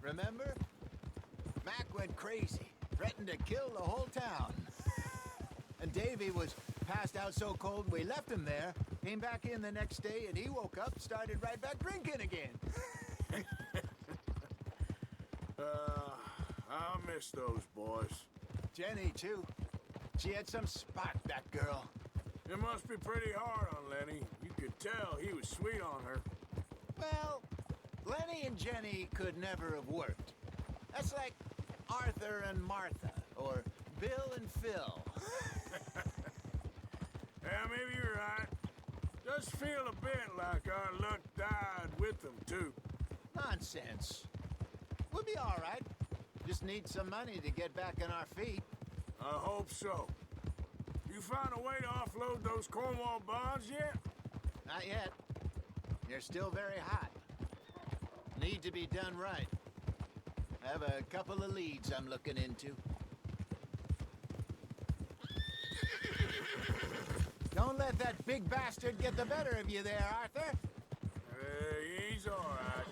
Remember? Mac went crazy, threatened to kill the whole town. And Davy was passed out so cold we left him there, came back in the next day, and he woke up, started right back drinking again. I miss those boys. Jenny, too. She had some spark, that girl. It must be pretty hard on Lenny. You could tell he was sweet on her. Well, Lenny and Jenny could never have worked. That's like Arthur and Martha, or Bill and Phil. Yeah, maybe you're right. Does feel a bit like our luck died with them, too. Nonsense. We'll be all right. Just need some money to get back on our feet. I hope so. You find a way to offload those Cornwall bonds yet? Not yet. They're still very hot. Need to be done right. I have a couple of leads I'm looking into. Don't let that big bastard get the better of you there, Arthur. He's all right.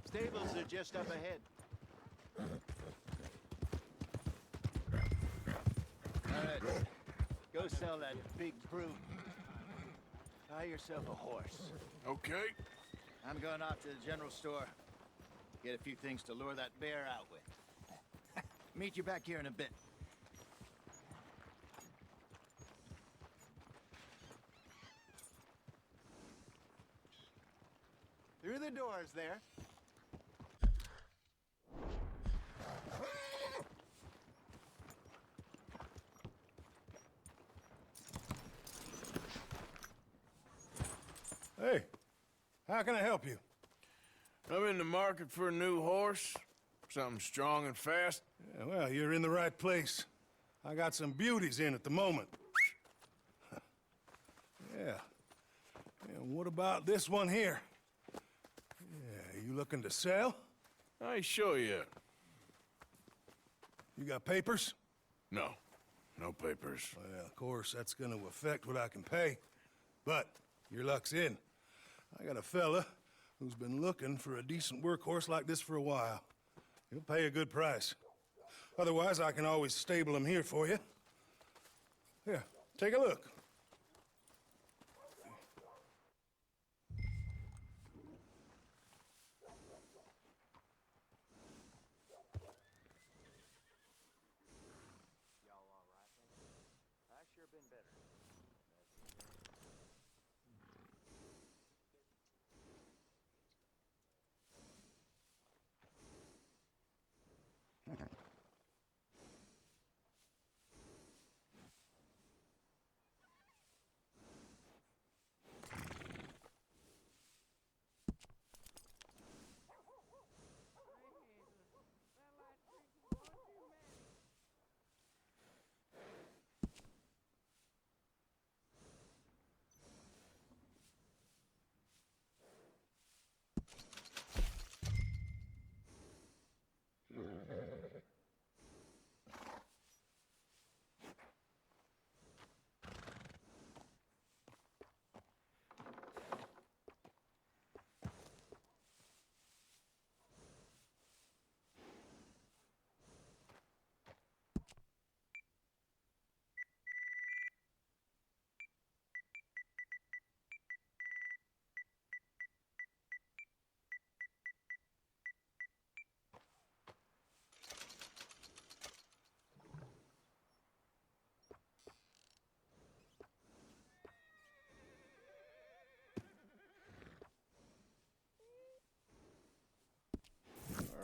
Stables are just up ahead. All right, go sell that big brute. Buy yourself a horse. Okay. I'm going off to the general store. Get a few things to lure that bear out with. Meet you back here in a bit. Through the doors there. Hey, how can I help you? I'm in the market for a new horse. Something strong and fast. Yeah, well, you're in the right place. I got some beauties in at the moment. Yeah. And what about this one here? Yeah, you looking to sell? I show you. You got papers? No. No papers. Well, of course, that's gonna affect what I can pay. But your luck's in. I got a fella who's been looking for a decent workhorse like this for a while. He'll pay a good price. Otherwise, I can always stable him here for you. Here, take a look.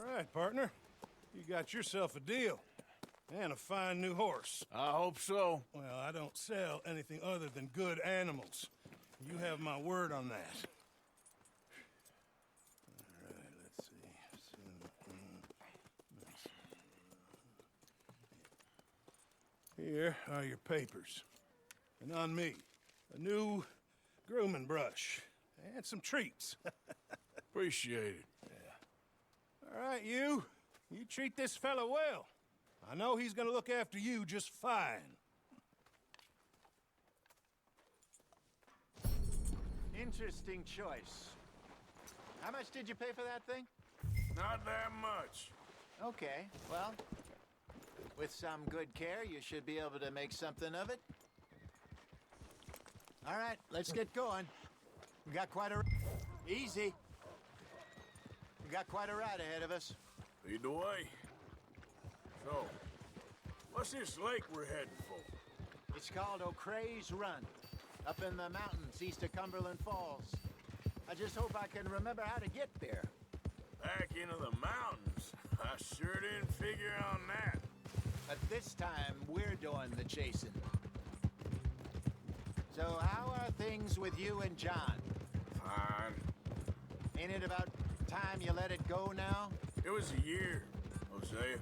All right, partner. You got yourself a deal. And a fine new horse. I hope so. Well, I don't sell anything other than good animals. You have my word on that. All right, let's see. Here are your papers. And on me, a new grooming brush. And some treats. Appreciate it. All right, you treat this fella well. I know he's gonna look after you just fine. Interesting choice. How much did you pay for that thing? Not that much. Okay, well, with some good care, you should be able to make something of it. All right, let's get going. We got quite a... Easy. We got quite a ride ahead of us. Lead the way. So, what's this lake we're heading for? It's called O'Creagh's Run, up in the mountains east of Cumberland Falls. I just hope I can remember how to get there. Back into the mountains? I sure didn't figure on that. But this time, we're doing the chasing. So how are things with you and John? Fine. Ain't it about time you let it go now? It was a year, Hosea.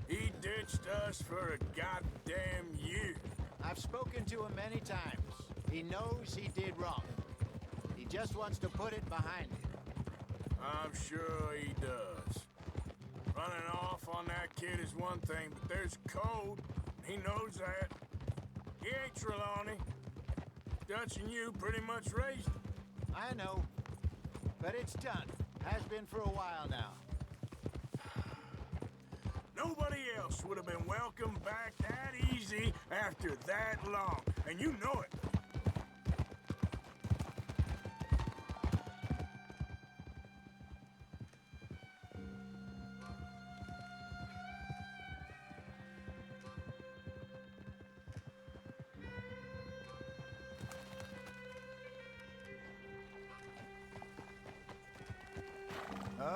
He ditched us for a goddamn year. I've spoken to him many times. He knows he did wrong. He just wants to put it behind him. I'm sure he does. Running off on that kid is one thing, but there's code. He knows that. He ain't Trelawney. Dutch and you pretty much raised him. I know. But it's done. Has been for a while now. Nobody else would have been welcomed back that easy after that long, and you know it.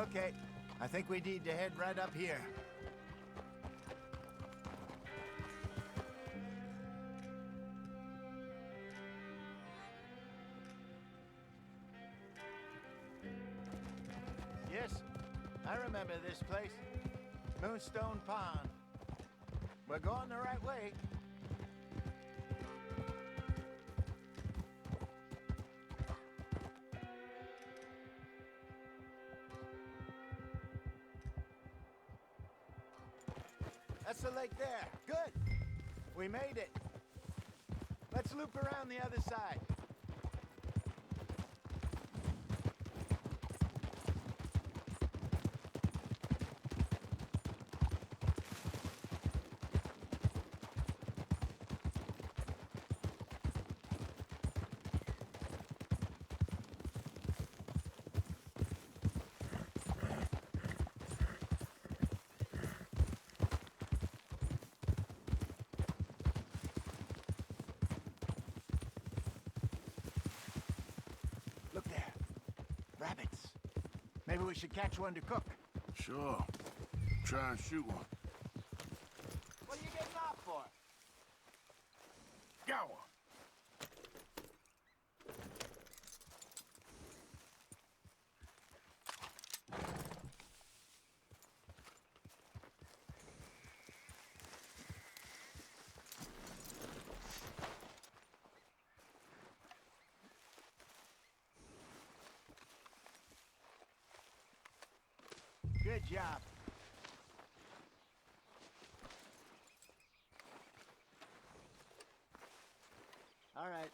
Okay. I think we need to head right up here. Yes, I remember this place. Moonstone Pond. We're going the right way. That's the lake there. Good. We made it. Let's loop around the other side. Look there. Rabbits. Maybe we should catch one to cook. Sure. Try and shoot one. What are you getting off for? Got one. Good job. All right.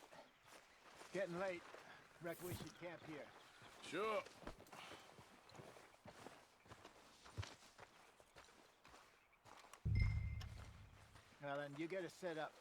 Getting late. Reckon we should camp here. Sure. Well, then you get us set up.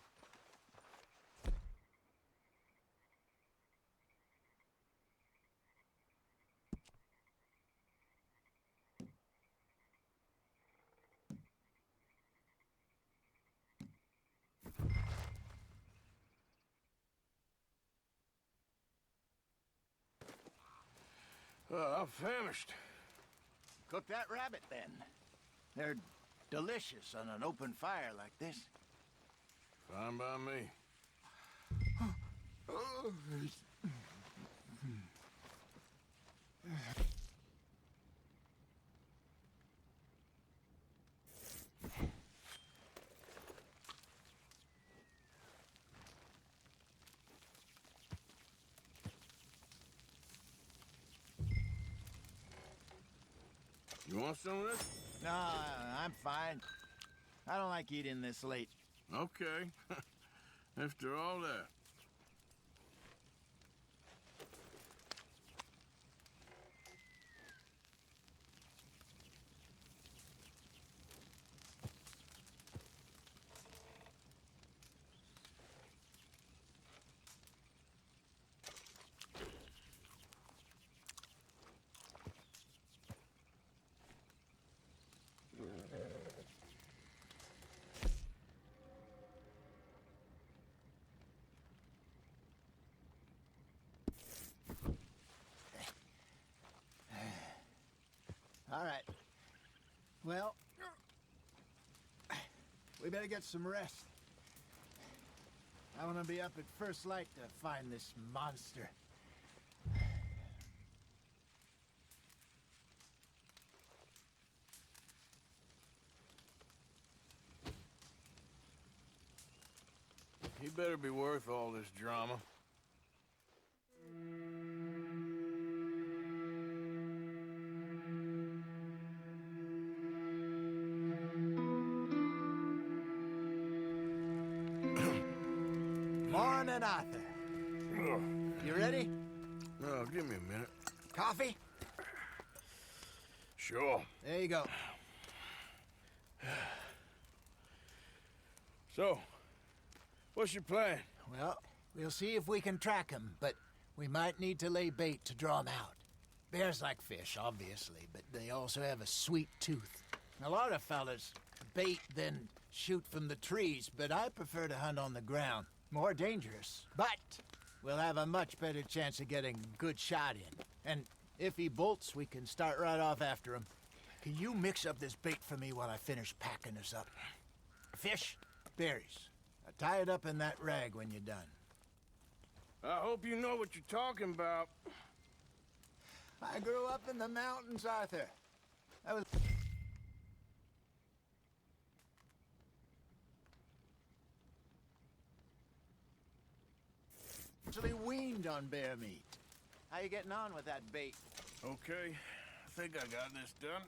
I'm famished. Cook that rabbit, then. They're delicious on an open fire like this. Fine by me. You want some of this? No, I'm fine. I don't like eating this late. Okay. After all that. All right. Well, we better get some rest. I want to be up at first light to find this monster. He better be worth all this drama. Morning, Arthur. You ready? Oh, give me a minute. Coffee? Sure. There you go. So, what's your plan? Well, we'll see if we can track him, but we might need to lay bait to draw him out. Bears like fish, obviously, but they also have a sweet tooth. A lot of fellas bait, then shoot from the trees, but I prefer to hunt on the ground. More dangerous, but we'll have a much better chance of getting a good shot in. And if he bolts, we can start right off after him. Can you mix up this bait for me while I finish packing this up? Fish, berries. Tie it up in that rag when you're done. I hope you know what you're talking about. I grew up in the mountains, Arthur. I was actually weaned on bear meat. How you getting on with that bait? Okay, I think I got this done.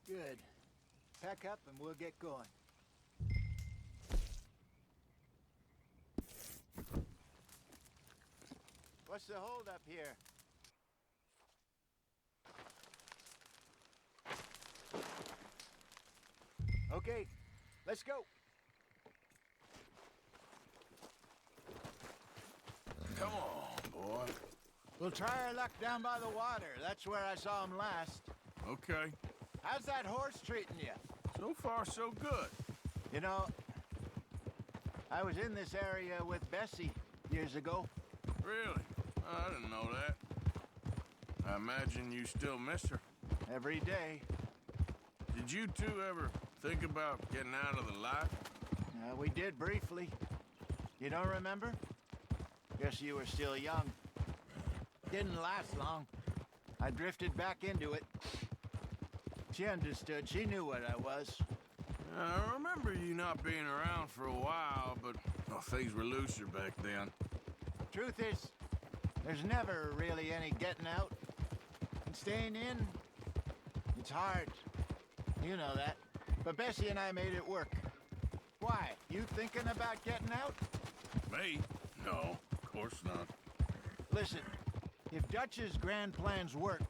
Good. Pack up and we'll get going. What's the holdup here? Okay, let's go. Come on, boy. We'll try our luck down by the water. That's where I saw him last. Okay. How's that horse treating you? So far, so good. You know, I was in this area with Bessie years ago. Really? I didn't know that. I imagine you still miss her. Every day. Did you two ever think about getting out of the life? We did briefly. You don't remember? Guess you were still young. Didn't last long. I drifted back into it. She understood. She knew what I was. I remember you not being around for a while, but well, things were looser back then. Truth is, there's never really any getting out. And staying in, it's hard. You know that. But Bessie and I made it work. Why? You thinking about getting out? Me? No, of course not. Listen, if Dutch's grand plans work,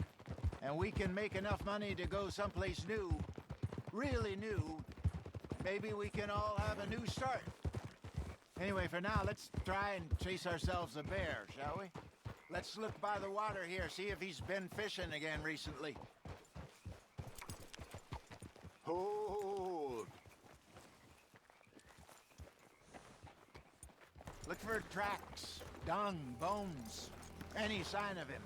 and we can make enough money to go someplace new, really new, maybe we can all have a new start. Anyway, for now, let's try and chase ourselves a bear, shall we? Let's look by the water here, see if he's been fishing again recently. Hold. Look for tracks, dung, bones, any sign of him.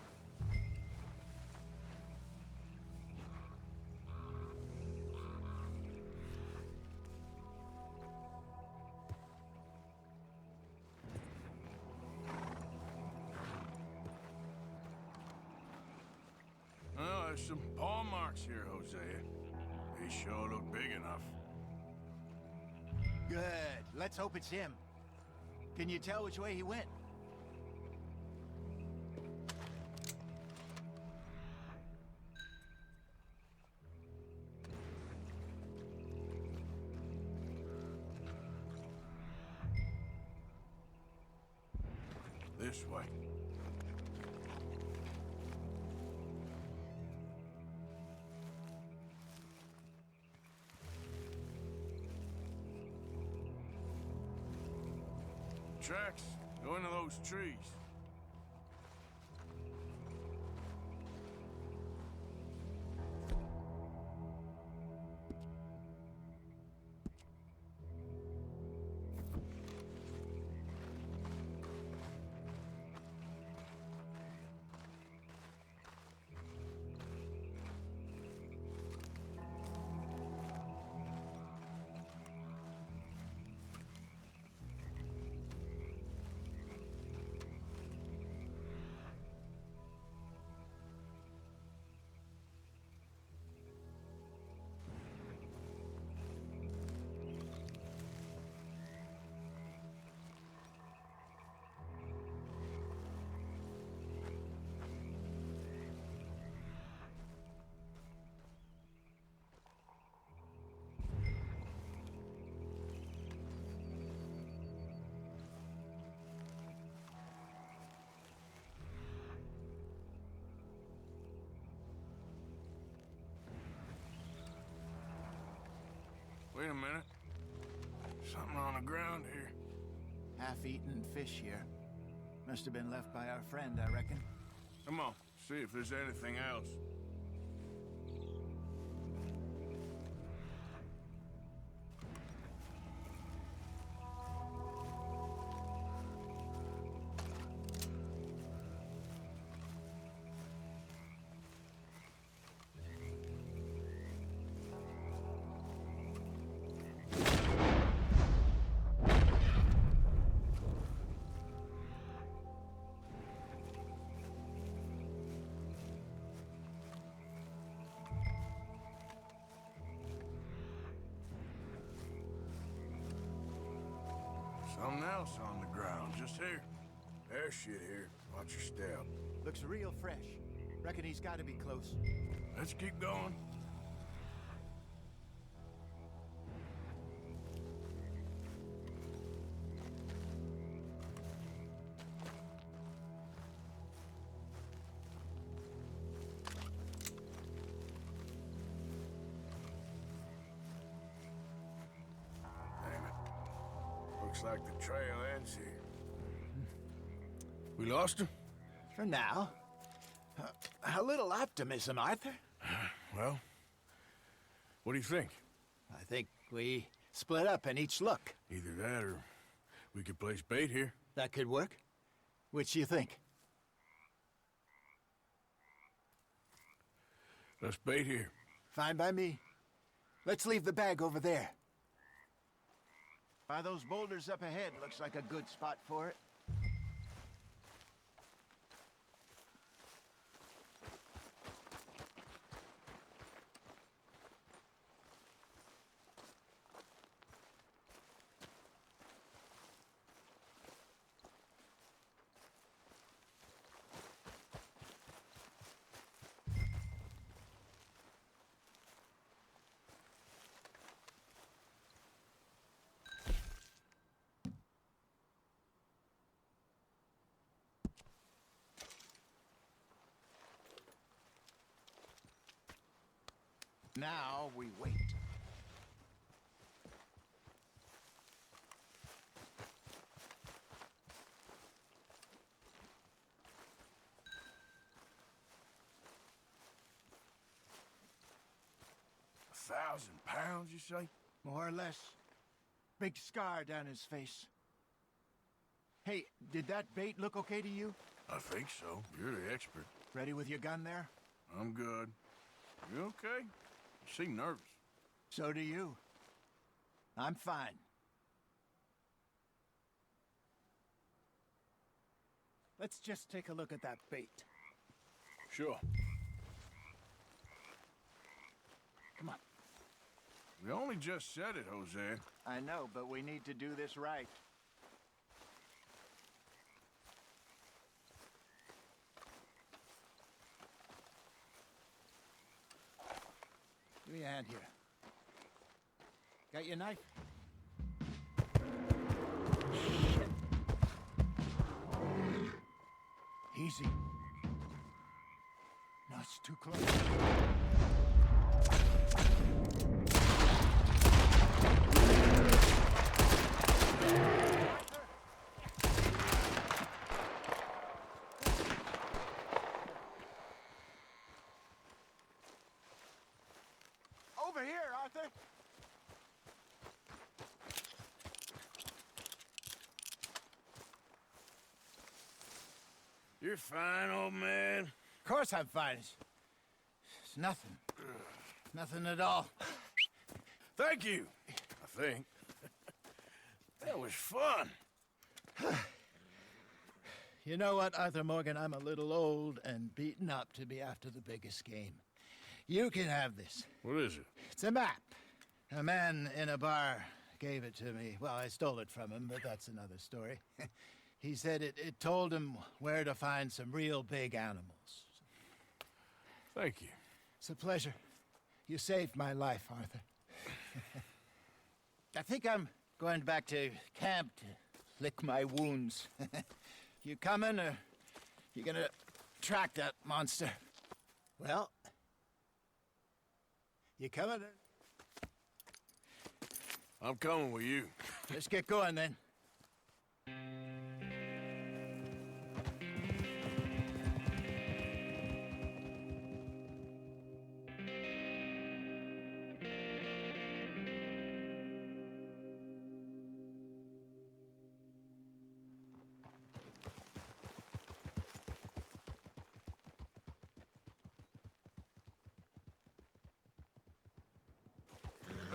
Well, there's some paw marks here, Hosea. They sure look big enough. Good. Let's hope it's him. Can you tell which way he went? This way. Tracks go into those trees. Wait a minute. Something on the ground here. Half-eaten fish here. Must have been left by our friend, I reckon. Come on, see if there's anything else. Something else on the ground, just here. There's shit here. Watch your step. Looks real fresh. Reckon he's got to be close. Let's keep going. Looks like the trail ends here. We lost him? For now. A little optimism, Arthur. Well, what do you think? I think we split up and each look. Either that or we could place bait here. That could work. Which do you think? Let's bait here. Fine by me. Let's leave the bag over there. By those boulders up ahead, looks like a good spot for it. Now we wait. £1,000, you say? More or less. Big scar down his face. Hey, did that bait look okay to you? I think so. You're the expert. Ready with your gun there? I'm good. You okay? You seem nervous. So do you. I'm fine. Let's just take a look at that bait. Sure. Come on. We only just said it, Jose. I know, but we need to do this right. Give me a hand here. Got your knife? Shit. Easy. No, it's too close. Over here, Arthur. You're fine, old man. Of course I'm fine. It's nothing. Nothing at all. Thank you, I think. That was fun. You know what, Arthur Morgan? I'm a little old and beaten up to be after the biggest game. You can have this. What is it? It's a map. A man in a bar gave it to me. Well, I stole it from him, but that's another story. He said it told him where to find some real big animals. Thank you. It's a pleasure. You saved my life, Arthur. I think I'm going back to camp to lick my wounds. You coming, or you gonna track that monster? Well, you coming? I'm coming with you. Let's get going then.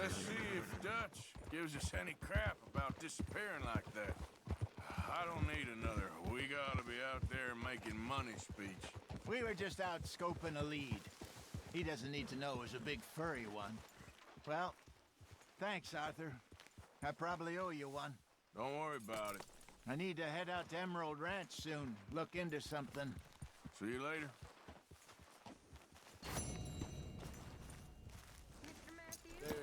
Let's see if Dutch gives us any crap about disappearing like that. I don't need another "we gotta be out there making money" speech. We were just out scoping a lead. He doesn't need to know it was a big furry one. Well, thanks, Arthur. I probably owe you one. Don't worry about it. I need to head out to Emerald Ranch soon. Look into something. See you later. Mr. Matthews? There.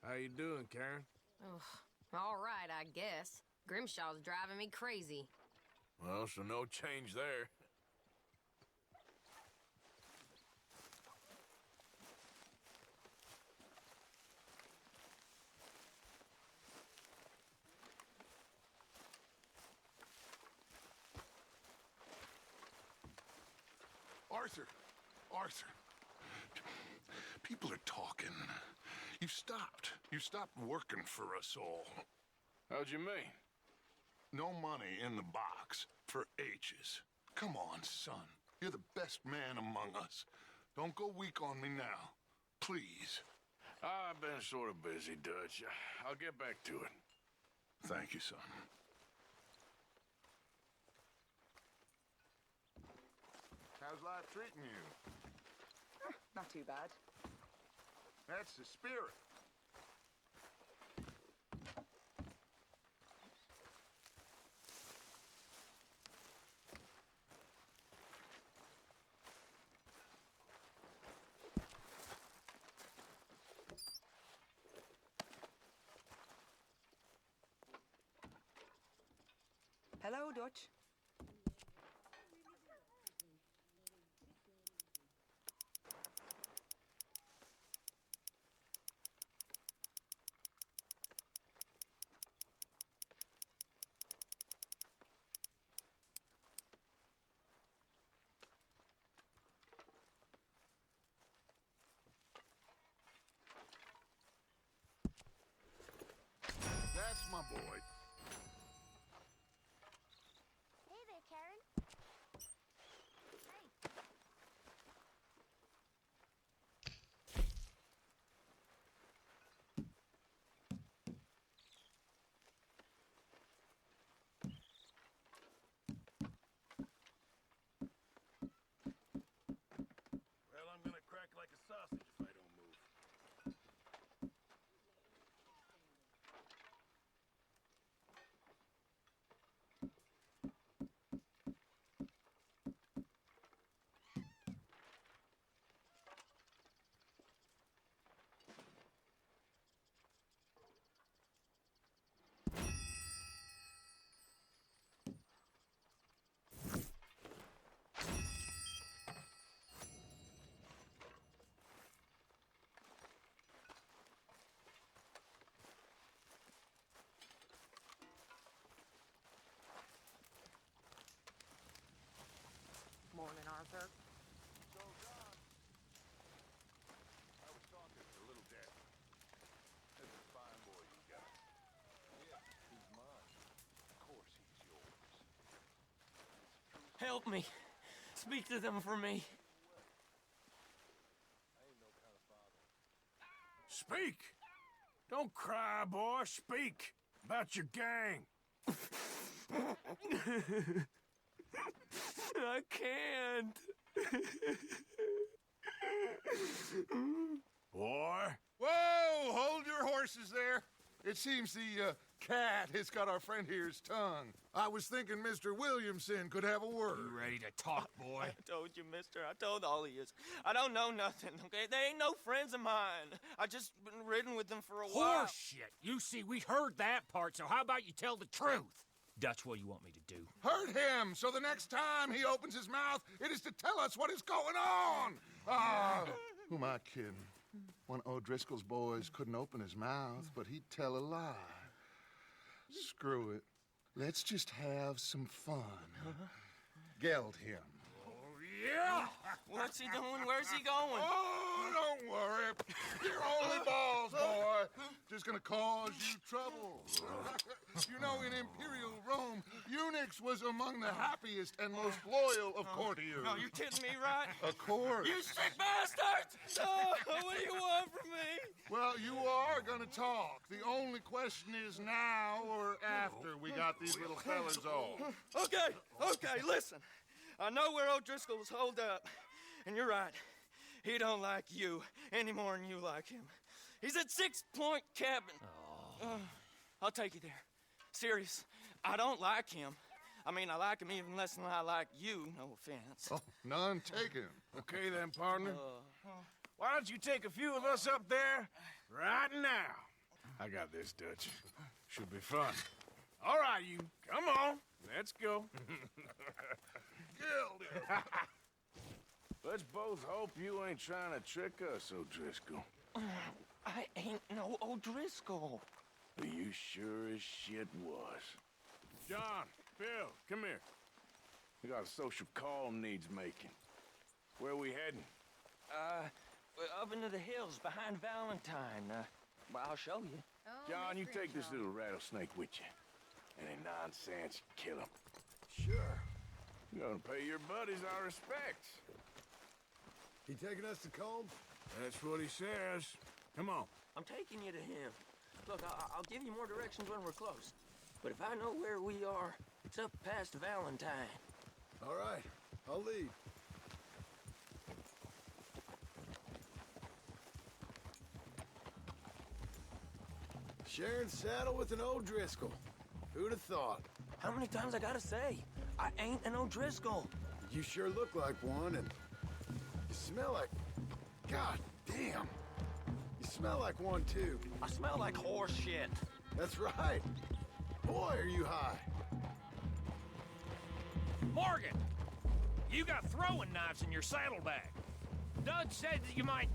How you doing, Karen? Ugh, all right, I guess. Grimshaw's driving me crazy. Well, so no change there. Arthur! Arthur! People are talking. You stopped. You stopped working for us all. How'd you mean? No money in the box for H's. Come on, son. You're the best man among us. Don't go weak on me now. Please. I've been sort of busy, Dutch. I'll get back to it. Thank you, son. How's life treating you? Not too bad. That's the spirit. Hello, Dutch. That's my boy. Help me. Speak to them for me. Speak! Don't cry, boy. Speak about your gang. I can't. Boy. Whoa! Hold your horses there. It seems the cat has got our friend here's tongue. I was thinking Mr. Williamson could have a word. You ready to talk, boy? I told you, mister. I told all of you. I don't know nothing, okay? They ain't no friends of mine. I just been ridden with them for a while. Horseshit. You see, we heard that part, so how about you tell the truth? Dutch, what do you want me to do? Hurt him, so the next time he opens his mouth, it is to tell us what is going on. Ah, who am I kidding? One of O'Driscoll's boys couldn't open his mouth, but he'd tell a lie. Screw it. Let's just have some fun. Geld him. Yeah! What's he doing? Where's he going? Oh, don't worry. You're only balls, boy. Just gonna cause you trouble. You know, in Imperial Rome, eunuchs was among the happiest and most loyal of courtiers. No, you're kidding me, right? Of course. You sick bastards! No, what do you want from me? Well, you are gonna talk. The only question is now or after we got these little fellas off. Okay, listen. I know where O'Driscoll was holed up, and you're right. He don't like you any more than you like him. He's at 6 Point Cabin. I'll take you there. Serious, I don't like him. I mean, I like him even less than I like you, no offense. Oh, none taken. Okay then, partner. Why don't you take a few of us up there right now? I got this, Dutch. Should be fun. All right, you. Come on. Let's go. Geld him. Let's both hope you ain't trying to trick us, O'Driscoll. I ain't no O'Driscoll. You sure as shit was. John, Bill, come here. We got a social call needs making. Where we heading? Up into the hills behind Valentine. Well, I'll show you. John, you take this little rattlesnake with you. Any nonsense, kill him. Sure. You're gonna pay your buddies our respects. He taking us to Colm? That's what he says. Come on. I'm taking you to him. Look, I'll give you more directions when we're close. But if I know where we are, it's up past Valentine. All right, I'll lead. Sharing saddle with an O'Driscoll. Who'd have thought? How many times I gotta say? I ain't an O'Driscoll. You sure look like one, and you smell like... God damn. You smell like one, too. I smell like horse shit. That's right. Boy, are you high. Morgan! You got throwing knives in your saddlebag. Doug said that you might...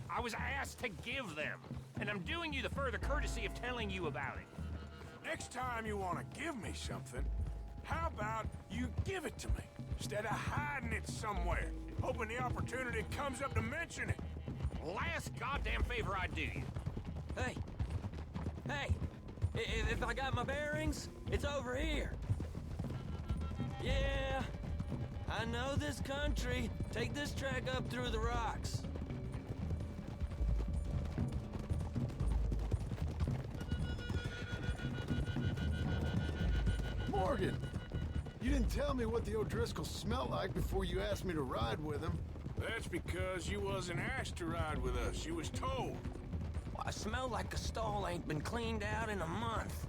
I was asked to give them, and I'm doing you the further courtesy of telling you about it. Next time you want to give me something, how about you give it to me, instead of hiding it somewhere, hoping the opportunity comes up to mention it? Last goddamn favor I do you. Hey! If I got my bearings, it's over here. Yeah, I know this country. Take this track up through the rocks. Morgan, you didn't tell me what the O'Driscoll smelled like before you asked me to ride with him. That's because you wasn't asked to ride with us. You was told. I smell like a stall ain't been cleaned out in a month.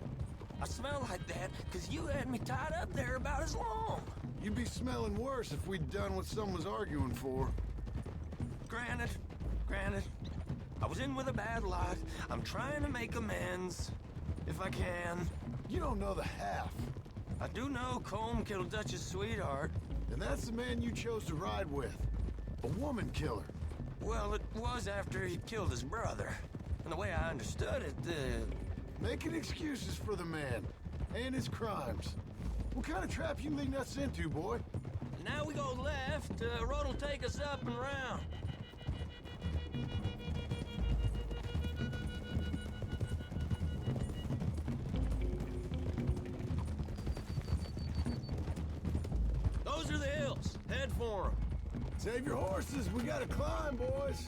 I smell like that because you had me tied up there about as long. You'd be smelling worse if we'd done what someone was arguing for. Granted. I was in with a bad lot. I'm trying to make amends, if I can. You don't know the half. I do know Colm killed Dutch's sweetheart. And that's the man you chose to ride with. A woman killer. Well, it was after he killed his brother. And the way I understood it, Making excuses for the man and his crimes. What kind of trap you leading us into, boy? now we go left. Road will take us up and round. Save your horses. We gotta climb, boys.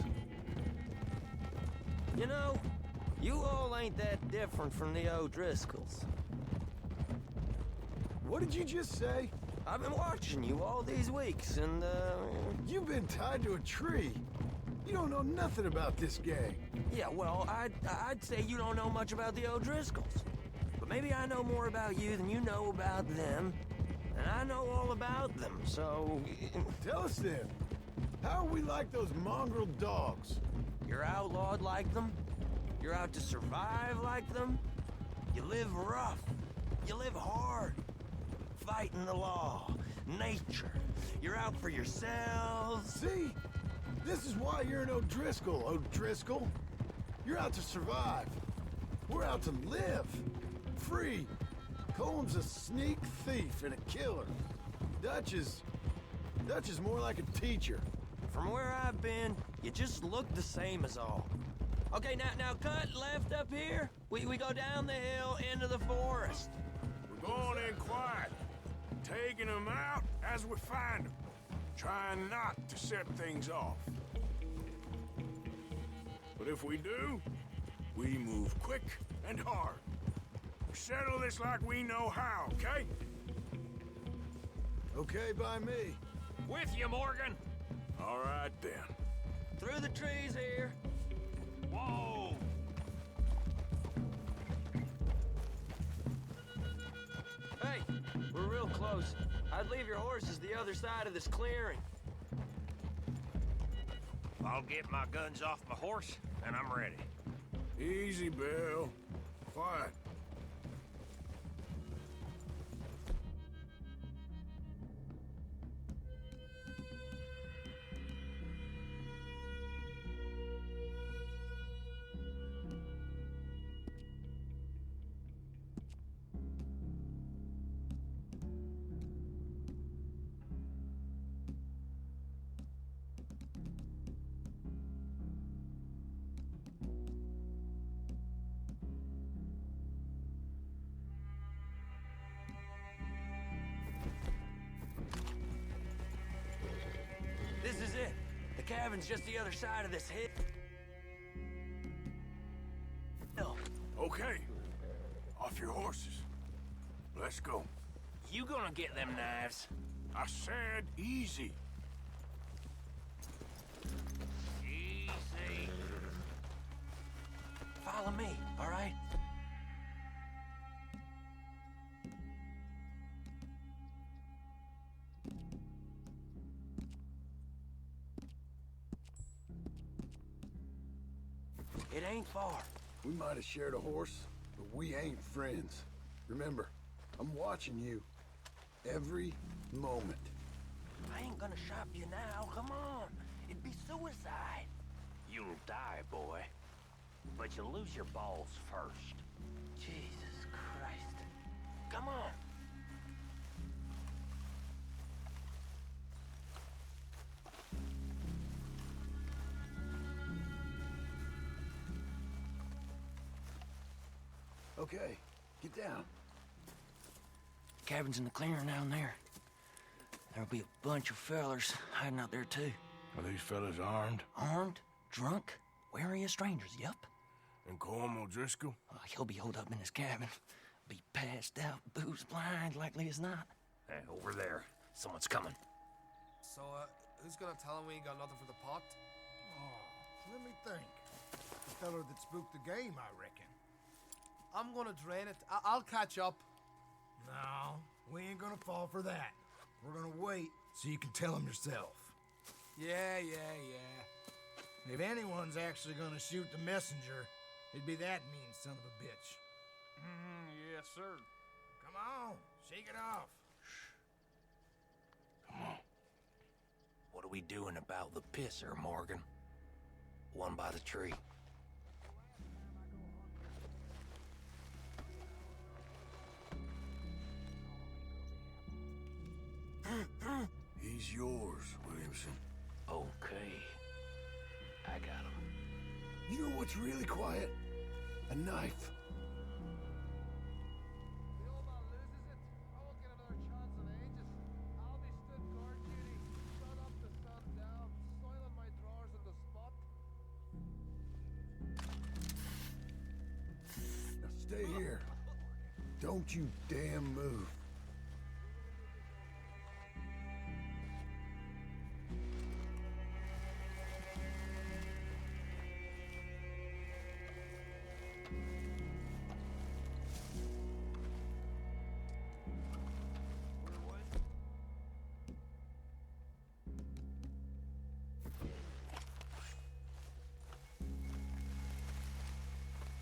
You know, you all ain't that different from the O'Driscolls. What did you just say? I've been watching you all these weeks, and, You've been tied to a tree. You don't know nothing about this gang. yeah, well, I'd say you don't know much about the O'Driscolls. But maybe I know more about you than you know about them. And I know all about them, so... Tell us then. How are we like those mongrel dogs? You're outlawed like them. You're out to survive like them. You live rough. You live hard. Fighting the law, nature. You're out for yourselves. See? This is why you're an O'Driscoll, O'Driscoll. You're out to survive. We're out to live. Free. Cole's a sneak thief and a killer. Dutch is more like a teacher. From where I've been, you just look the same as all. Okay, now cut left up here. We go down the hill into the forest. We're going in quiet, taking them out as we find them, trying not to set things off. But if we do, we move quick and hard. We settle this like we know how, okay? Okay by me. With you, Morgan. All right, then. Through the trees here. Whoa! Hey, we're real close. I'd leave your horses the other side of this clearing. I'll get my guns off my horse, and I'm ready. Easy, Bill. Quiet. This is it. The cabin's just the other side of this hill. Okay. Off your horses. Let's go. You gonna get them knives? I said easy. Easy. Follow me, all right? It ain't far. We might have shared a horse, but we ain't friends. Remember, I'm watching you. Every moment. I ain't gonna shop you now, come on. It'd be suicide. You'll die, boy. But you'll lose your balls first. Jesus Christ. Come on. Okay, get down. Cabin's in the clearing down there. There'll be a bunch of fellers hiding out there too. Are these fellas armed? Armed, drunk, wary of strangers, yup. And Colm O'Driscoll? He'll be holed up in his cabin. Be passed out, booze blind, likely as not. Hey, over there. Someone's coming. So, who's gonna tell him we ain't got nothing for the pot? Oh, let me think. The feller that spooked the game, I reckon. I'm gonna drain it. I'll catch up. No, we ain't gonna fall for that. We're gonna wait so you can tell him yourself. Yeah. If anyone's actually gonna shoot the messenger, it'd be that mean son of a bitch. Yes, sir. Come on, shake it off. What are we doing about the pisser, Morgan? One by the tree. He's yours, Williamson. Okay. I got him. You know what's really quiet? A knife. The old man loses it. I won't get another chance in ages. I'll be stood guard duty. Sun up to sun down. Don't you damn move.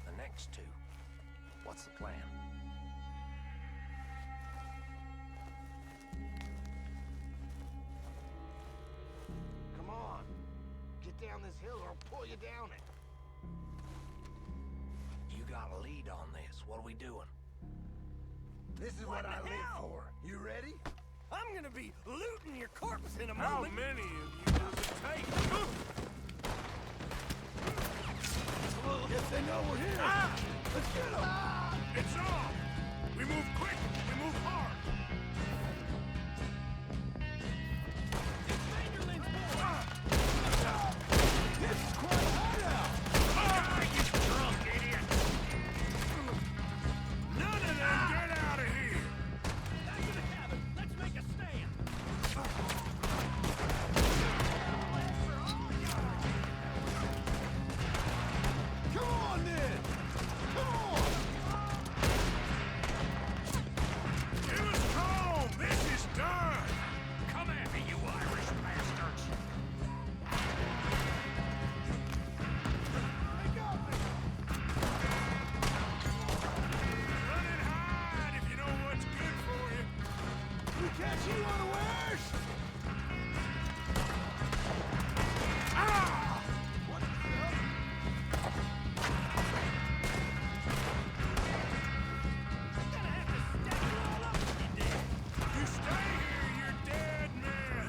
The next two. What's the plan? Come on. Get down this hill or I'll pull you down it. You got a lead on this. What are we doing? This is what I live for. You ready? I'm gonna be looting your corpse in a How moment. many of you does it take? Guess they know we're here. Let's get them. It's on! We move quick, we move hard! This is quite hot out. Ah, you drunk idiot! None of them get out of here! Back to the cabin. Let's make a stand. Come on, then. Come on. Give us home! This is done! Come at me, you Irish bastards. Run and hide if you know what's good for you! We catch you unawares. Ah! What the hell? You stay here, you're dead men!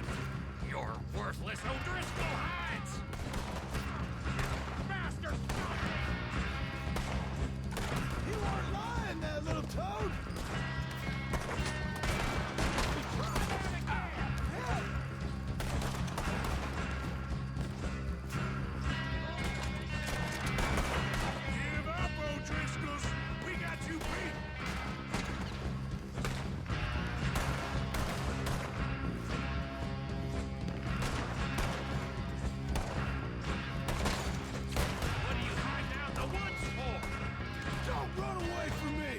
You're worthless O'Driscoll hides! Bastard! You weren't lying, that little toad. Give up, O'Driscolls! We got you beat! What are you hiding out in the woods for? Don't run away from me.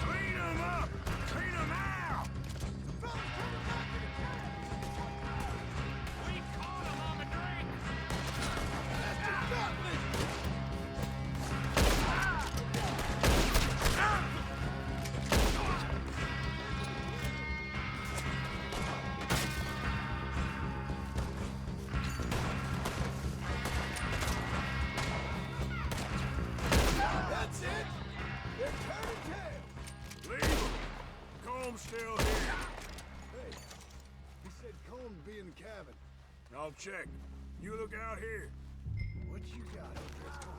Clean them up! Clean them out! We caught him on the drink! That's it. They're turning tail. Leave 'em. Comb's still here. Hey, he said Comb'd be in the cabin. I'll check. You look out here. What you got, O'Driscoll?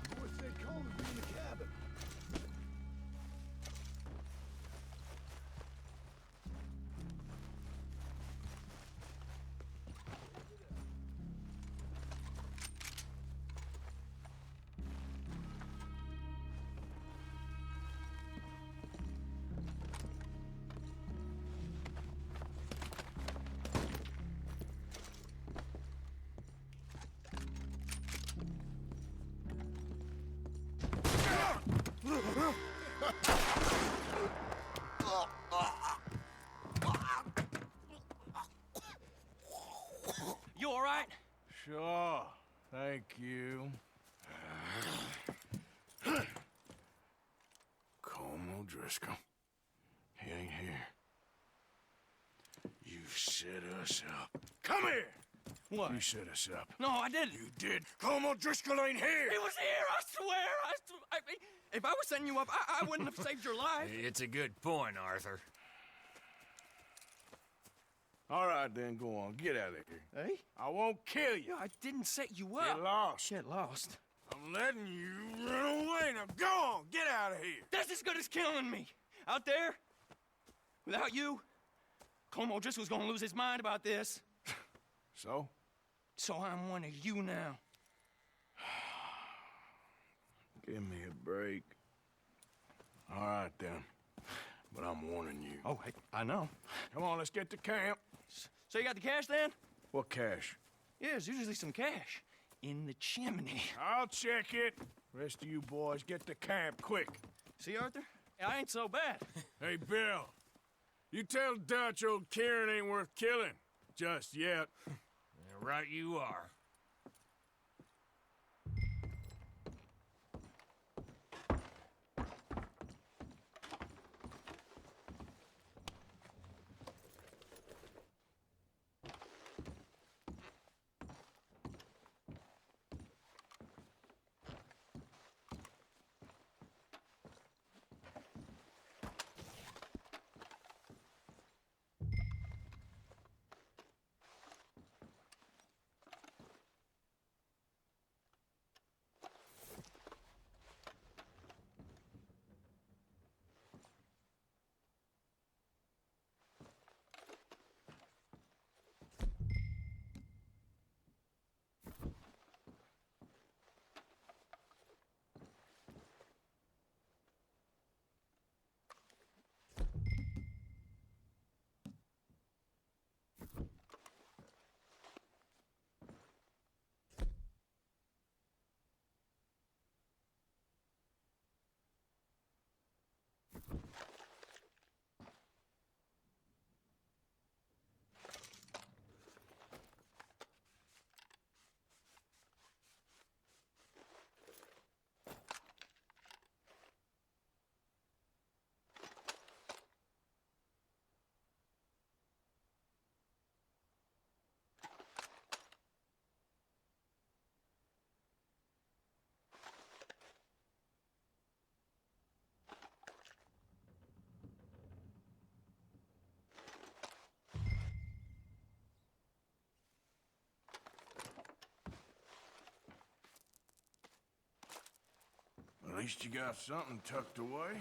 The boy said Comb'd be in the cabin. You all right? Sure. Thank you. Colm O'Driscoll. He ain't here. You set us up. Come here! What? You set us up. No, I didn't. You did. Colm O'Driscoll ain't here. He was here, I swear. If I was setting you up, I wouldn't have saved your life. It's a good point, Arthur. All right, then, go on. Get out of here. Hey? I won't kill you. No, I didn't set you up. Get lost. Get lost. I'm letting you run away. Now go on. Get out of here. That's as good as killing me. Out there, without you, Colm O'Driscoll's gonna lose his mind about this. So? So I'm one of you now. Give me a break. All right, then. But I'm warning you. Oh, hey, I know. Come on, let's get to camp. So you got the cash then? What cash? Yeah, there's usually some cash in the chimney. I'll check it. Rest of you boys, get to camp, quick. See, Arthur? I ain't so bad. Hey, Bill. You tell Dutch old Kieran ain't worth killing. Just yet. Right you are. At least you got something tucked away.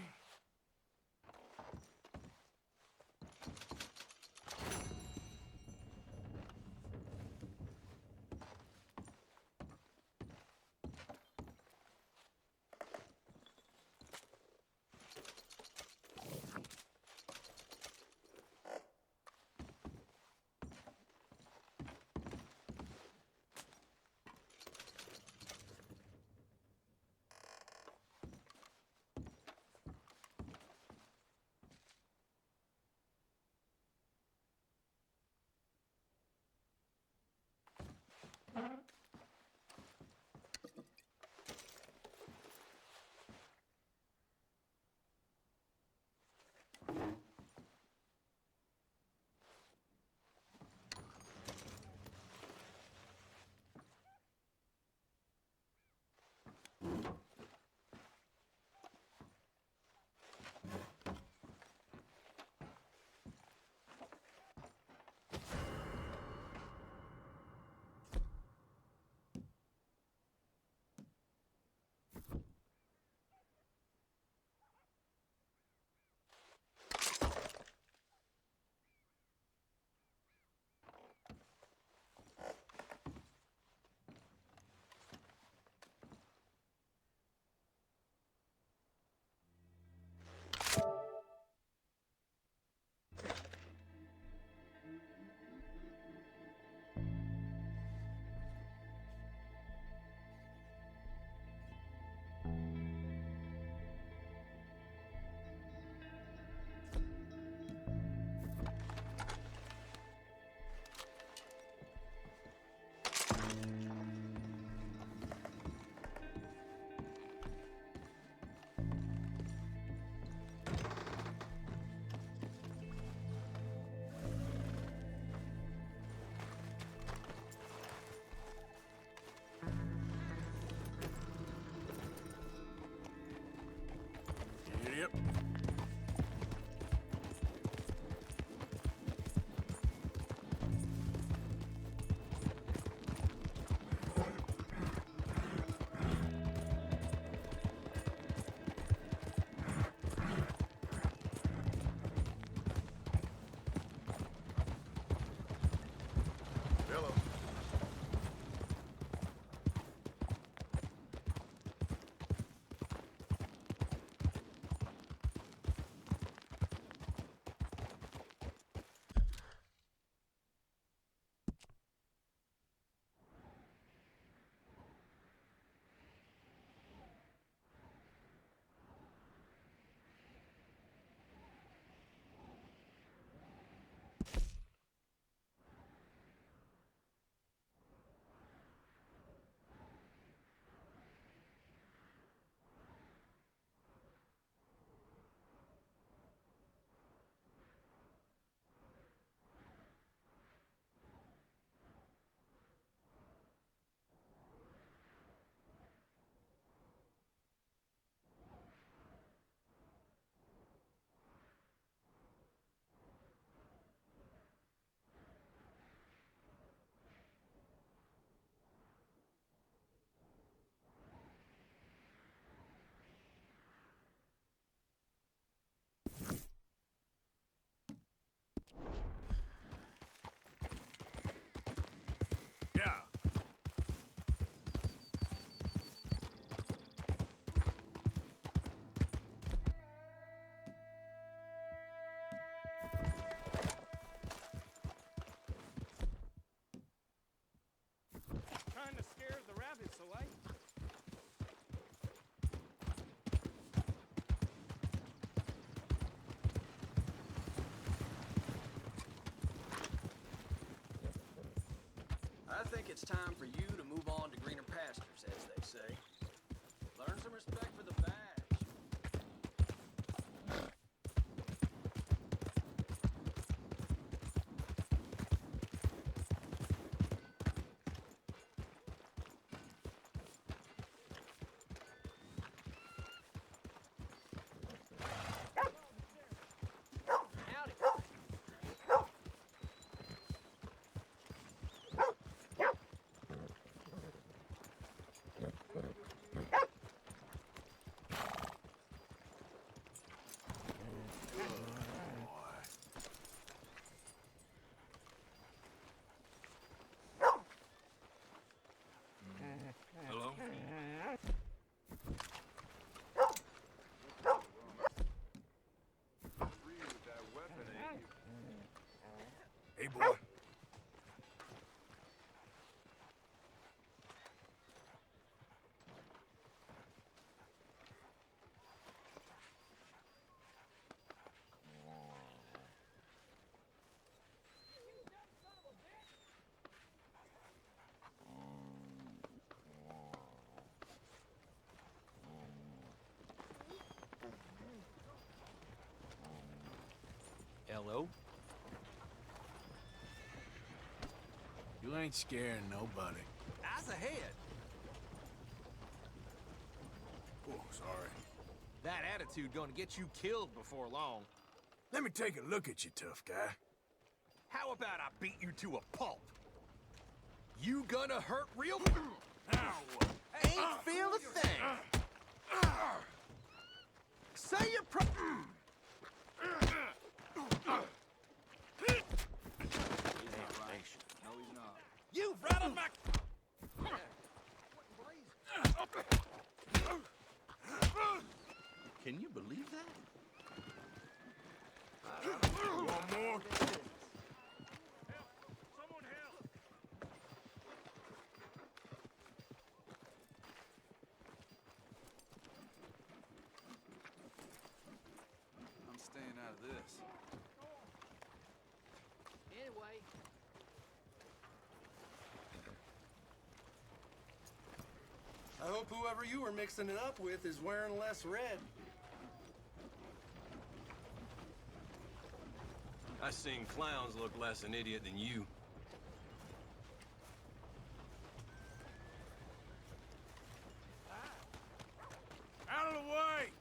Yeah. Trying to scare the rabbits away. I think it's time for you to move on to greener pastures, as they say. Learn some respect for the badge. Howdy. Hello? Hey, boy. Hello? You ain't scaring nobody. Eyes ahead. Oh, sorry. That attitude gonna get you killed before long. Let me take a look at you, tough guy. How about I beat you to a pulp? You gonna hurt real? Ow! Ain't feel a thing. Say your pro. You've rattled my. Can you believe that? One more? Someone help! I'm staying out of this. Anyway, I hope whoever you were mixing it up with is wearing less red. I seen clowns look less an idiot than you. Out of the way!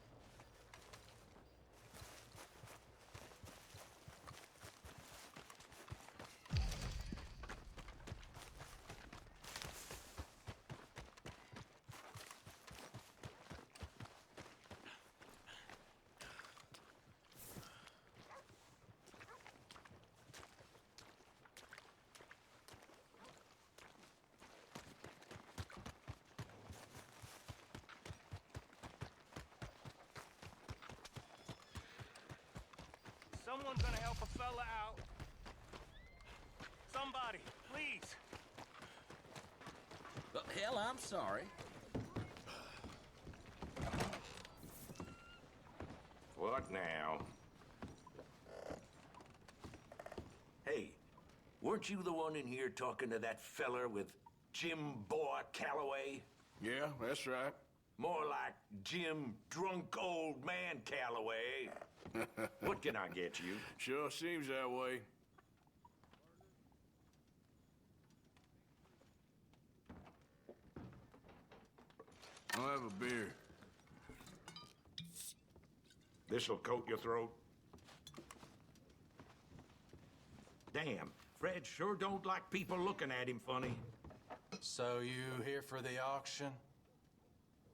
Someone's gonna help a fella out. Somebody, please. Well, hell, I'm sorry. What now? Weren't you the one in here talking to that feller with Jim Boy Calloway? Yeah, that's right. More like Jim Drunk Old Man Calloway. What can I get you? Sure seems that way. I'll have a beer. This'll coat your throat. Damn, Fred sure don't like people looking at him funny. So you here for the auction?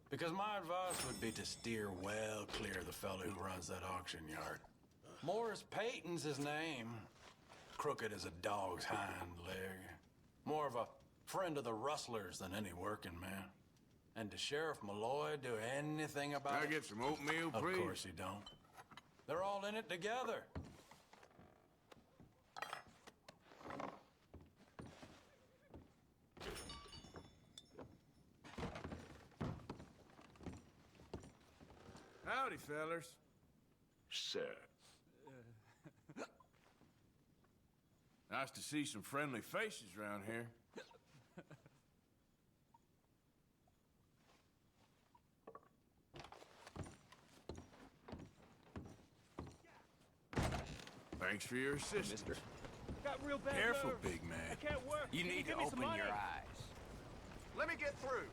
Because my advice would be to steer well clear of the fellow who runs that auction yard. Morris Payton's his name. Crooked as a dog's hind leg. More of a friend of the rustlers than any working man. And does Sheriff Malloy do anything about it? Can I get some oatmeal, please? Of course he don't. They're all in it together. Howdy, fellers. Sir. Nice to see some friendly faces around here. Thanks for your assistance. Mister. Got real bad Careful, nerves. big man. I can't work. You Can need to give me some open money? your eyes. Let me get through.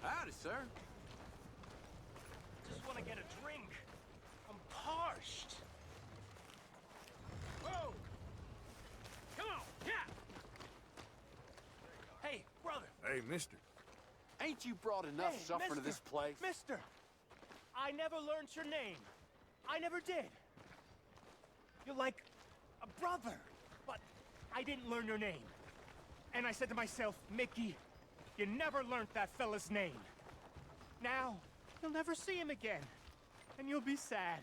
Howdy, sir. Just want to get a drink. I'm parched. Whoa! Come on, yeah! Hey, brother. Hey, mister. Ain't you brought enough Hey, suffering to mister. this place? Mister, I never learned your name. I never did. You're like a brother, but I didn't learn your name. And I said to myself, Mickey, you never learned that fella's name. Now, you'll never see him again. And you'll be sad.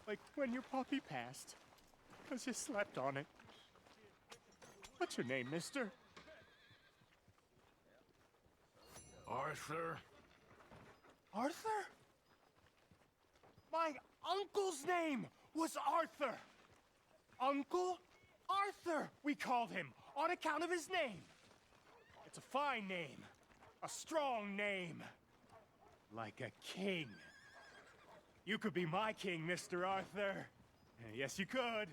Like when your puppy passed. Because you slept on it. What's your name, mister? Arthur. Arthur? My uncle's name was Arthur. Uncle Arthur, we called him, on account of his name. It's a fine name, a strong name, like a king. You could be my king, Mr. Arthur. Yes, you could.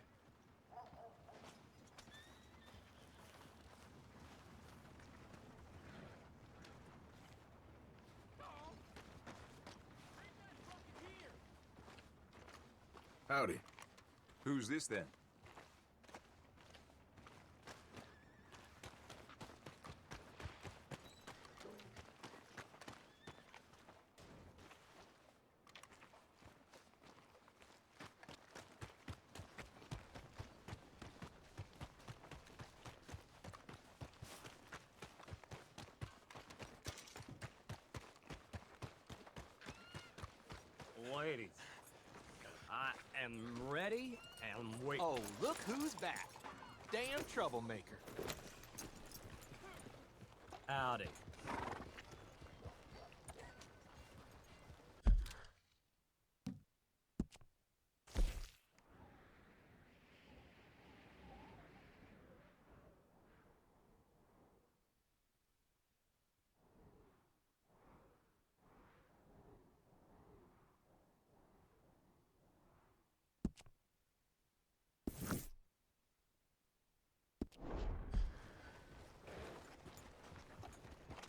Howdy. Who's this then? Ladies, I am ready and waiting. Oh, look who's back. Damn troublemaker. Howdy.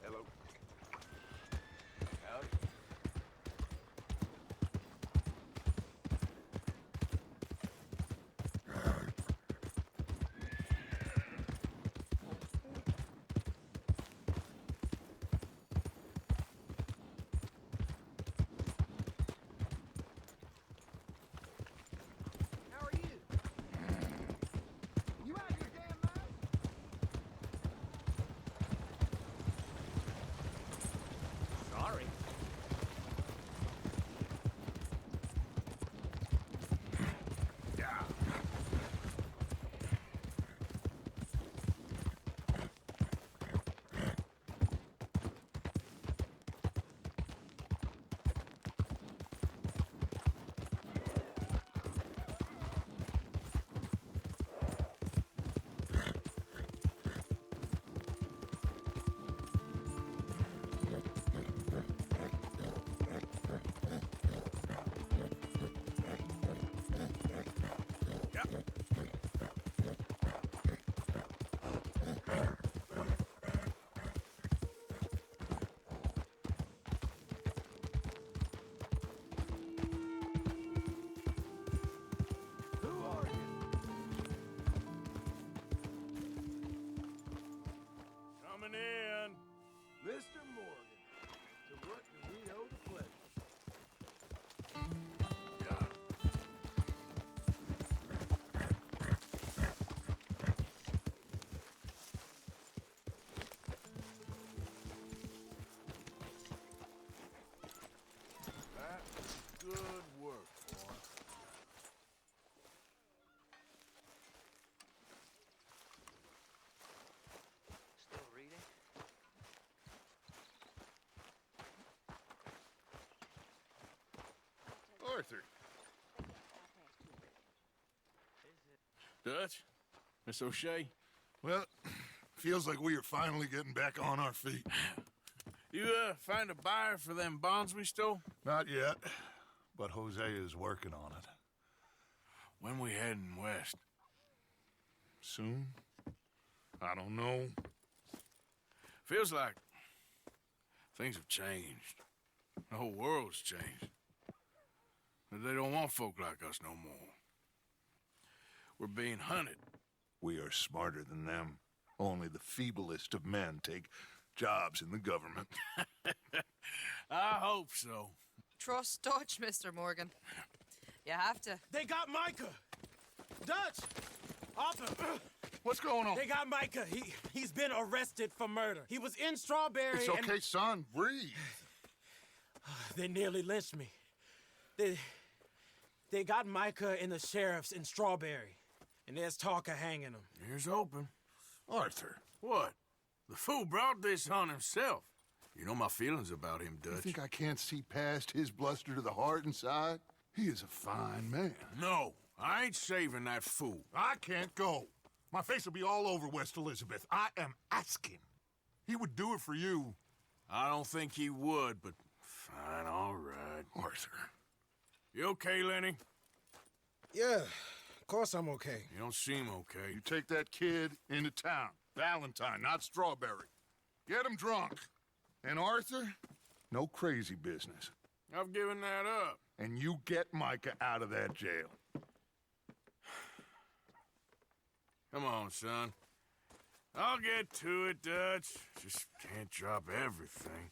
Hello. Arthur. Dutch? Miss O'Shea? Well, feels like we are finally getting back on our feet. You, find a buyer for them bonds we stole? Not yet, but Jose is working on it. When we heading west? Soon? I don't know. Feels like things have changed. The whole world's changed. But they don't want folk like us no more. We're being hunted. We are smarter than them. Only the feeblest of men take jobs in the government. I hope so. Trust Dutch, Mr. Morgan. You have to. They got Micah! Dutch! Arthur! What's going on? They got Micah. He's been arrested for murder. He was in Strawberry. It's okay, son. Breathe. They nearly lynched me. They got Micah and the sheriffs in Strawberry. And there's talk of hanging him. Here's hoping. Arthur. What? The fool brought this on himself. You know my feelings about him, Dutch. You think I can't see past his bluster to the heart inside? He is a fine man. No, I ain't saving that fool. I can't go. My face will be all over West Elizabeth. I am asking. He would do it for you. I don't think he would, but fine, all right. Arthur. You okay, Lenny? Yeah, of course I'm okay. You don't seem okay. You take that kid into town. Valentine, not Strawberry. Get him drunk. And Arthur, no crazy business. I've given that up. And you get Micah out of that jail. Come on, son. I'll get to it, Dutch. Just can't drop everything.